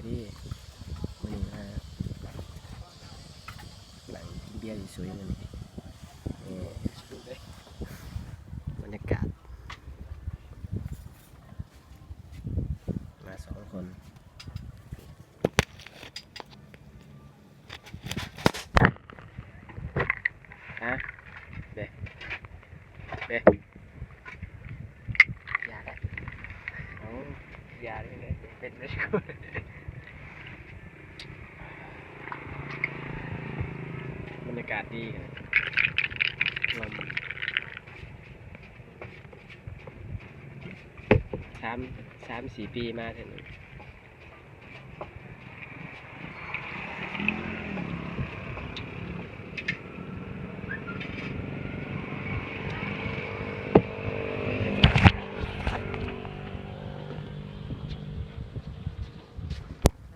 ดีมันนี่ฮะหลังกินเบียร์สวยๆมันนี่บรรยากาศมา2 คนฮะเบ๊ยาได้เอายาได้เลยเป็นไม่ช่วยบรรยากาศดีกันลม3-4 ปีมาเถอะนึง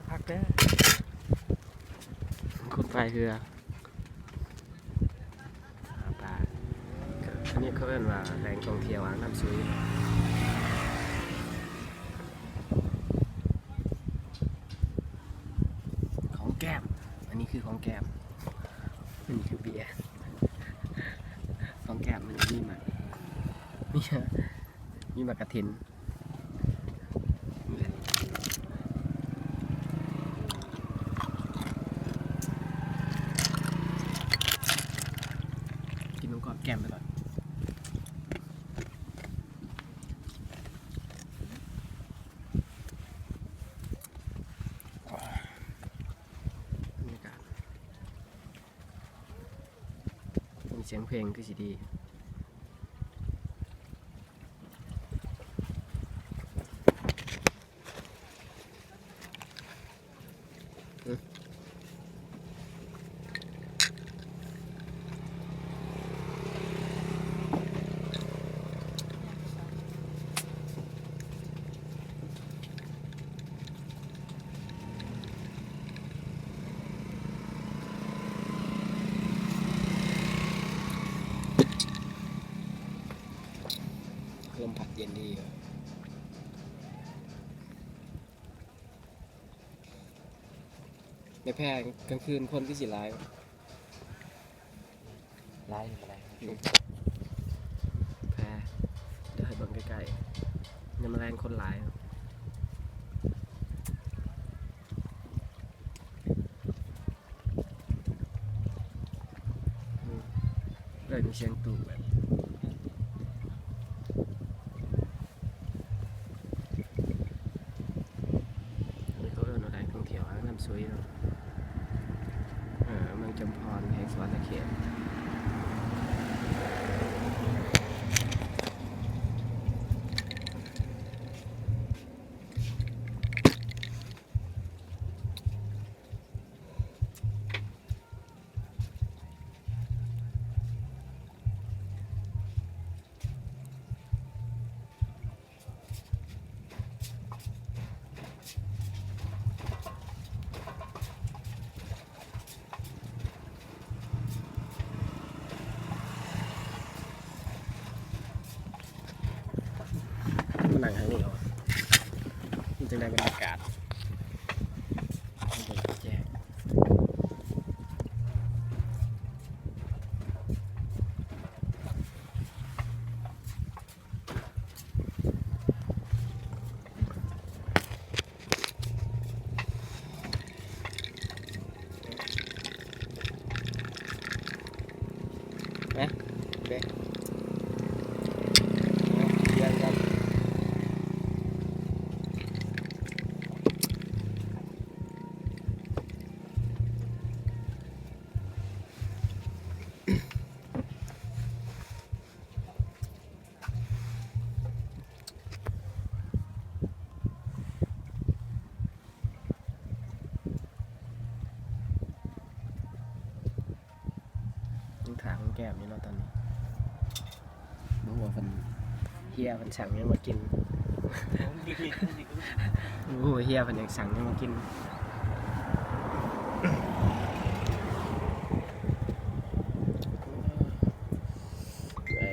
พักเด้อขุดไฟเรือปลาอันนี้เขาเรียกว่าแหล่งท่องเที่ยวอ่างน้ำซุยของแก้มอันนี้คือของแก้มอันนี้คือเบียร์ของแก้มมันมีหมากมีหมากกระถินกินนมกรอบแก้มไปก่อนบรรยากาศมีเสียงเพลงคือสิดีลมพัดเย็นดีในแพร่กลางคืนคนที่สิร้ายอะไรแพร่เดี๋ยวให้เบิ่งใกล้ๆยังแมลงคนหลายเลยมีเสียงตู่แบบสวยเนาะเมืองจำพรแห่งสวรรค์เขตหนังทางนี้เหรอมันจะได้บรรยากาศแจ้งนะเบ๊ยังครับถางแก้มนี่เนาะตอนนี้รู้ว่ามันเฮียมันสั่งยังมากินรู้ว่าเฮียมันอยากสั่งยังมากิน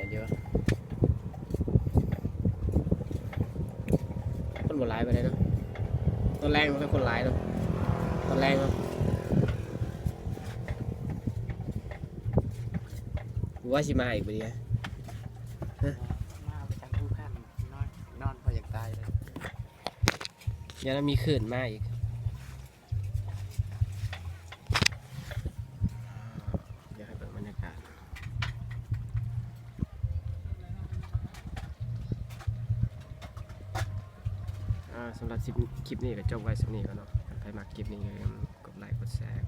เดี๋ยวมันหมดลายไปเลยเนาะตอน ตอนแรกมันเป็นคนร้ายเนาะตอนแรกเนาะว่าชิมาอีกปะเนี่ย มาไปจังผู้ข้ามนอนพออยากตายเลย ยังมีขื่นมาอีกเดี๋ยวให้เปิดบรรยากาศสำหรับคลิปนี้ก็จบไว้สำนี้ก่อนเนาะใครมาคลิปนี้อย่าลืมกดไลค์กดแชร์